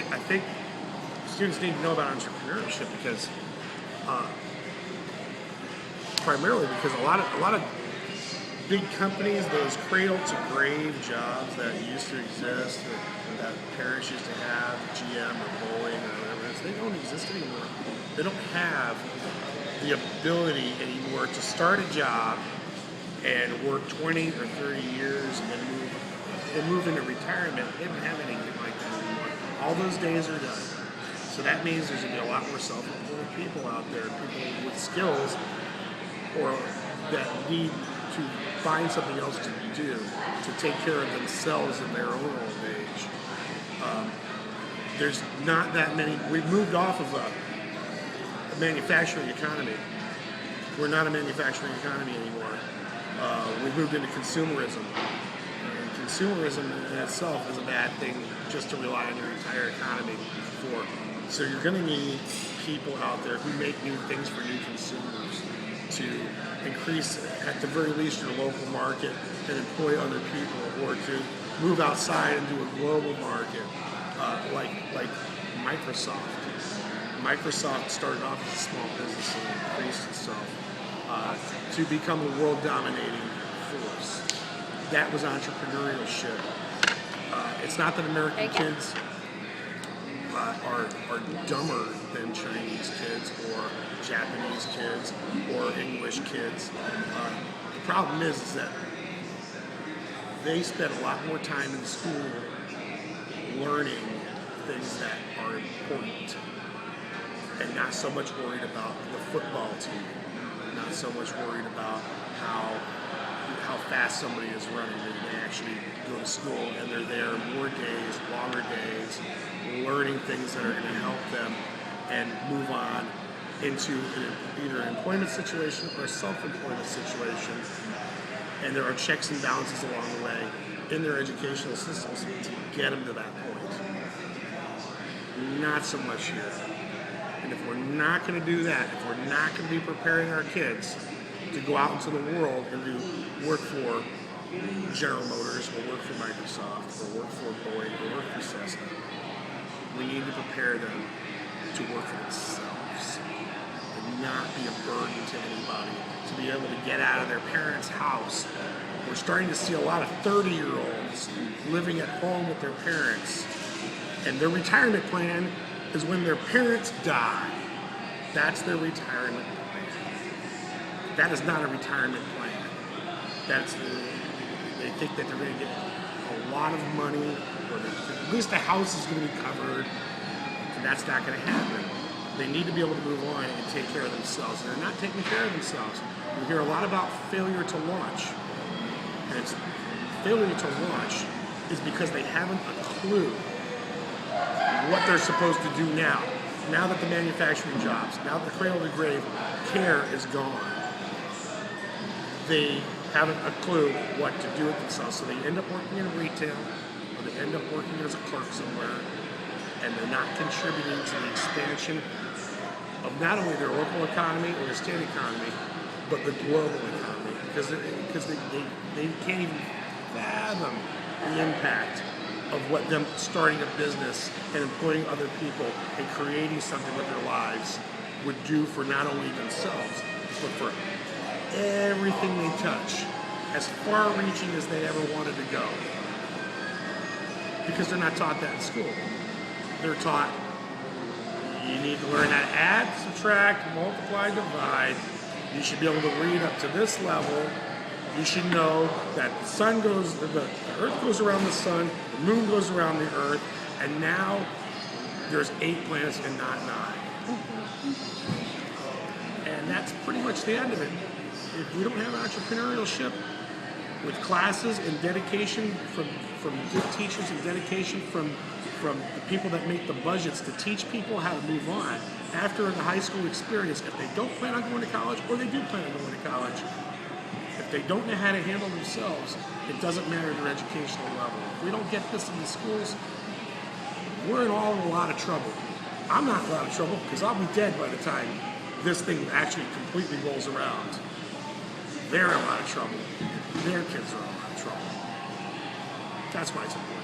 think students need to know about entrepreneurship because primarily because a lot of big companies, those cradle to grave jobs that used to exist, or that parents used to have, GM or Boeing or whatever it is, they don't exist anymore. They don't have the ability anymore to start a job and work 20 or 30 years and move into retirement. They don't have anything like that anymore. All those days are done. So that means there's going to be a lot more self-employed people out there, people with skills or that need to find something else to do, to take care of themselves in their own old age. There's not that many. We've moved off of a manufacturing economy. We're not a manufacturing economy anymore. We've moved into consumerism. And consumerism in itself is a bad thing just to rely on your entire economy for. So you're going to need people out there who make new things for new consumers to increase, at the very least, your local market and employ other people, or to move outside and do a global market, like Microsoft. Microsoft started off as a small business and increased itself to become a world-dominating force. That was entrepreneurship. It's not that American kids are dumber than Chinese kids or Japanese kids or English kids. The problem is that they spend a lot more time in school learning things that are important and not so much worried about the football team, not so much worried about how fast somebody is running. They actually go to school and they're there more days, longer days, learning things that are going to help them and move on into either an employment situation or a self-employment situation. And there are checks and balances along the way in their educational systems to get them to that point. Not so much here. And if we're not going to do that, if we're not going to be preparing our kids to go out into the world and do work for General Motors or work for Microsoft or work for Boeing or work for Cessna, we need to prepare them to work for themselves and not be a burden to anybody, to be able to get out of their parents' house. We're starting to see a lot of 30-year-olds living at home with their parents, and their retirement plan is when their parents die. That's their retirement plan. That is not a retirement plan. They think that they're going to get a lot of money, or at least the house is going to be covered, and that's not going to happen. They need to be able to move on and take care of themselves, and they're not taking care of themselves. We hear a lot about failure to launch, and it's failure to launch is because they haven't a clue what they're supposed to do now. Now that the manufacturing jobs, now that the cradle to grave care is gone, they haven't a clue what to do with themselves. So they end up working in retail, or they end up working as a clerk somewhere, and they're not contributing to the expansion of not only their local economy or their state economy, but the global economy, because they can't even fathom the impact of what them starting a business and employing other people and creating something with their lives would do for not only themselves, but for everything they touch, as far-reaching as they ever wanted to go. Because they're not taught that in school. They're taught you need to learn how to add, subtract, multiply, divide. You should be able to read up to this level. You should know that the Earth goes around the sun, the moon goes around the Earth, and now there's 8 planets and not 9. And that's pretty much the end of it. If we don't have entrepreneurship with classes and dedication from good teachers and dedication from the people that make the budgets to teach people how to move on after the high school experience, if they don't plan on going to college or they do plan on going to college, if they don't know how to handle themselves, it doesn't matter their educational level. If we don't get this in the schools, we're in a lot of trouble. I'm not in a lot of trouble because I'll be dead by the time this thing actually completely rolls around. They're in a lot of trouble. Their kids are in a lot of trouble. That's why it's important.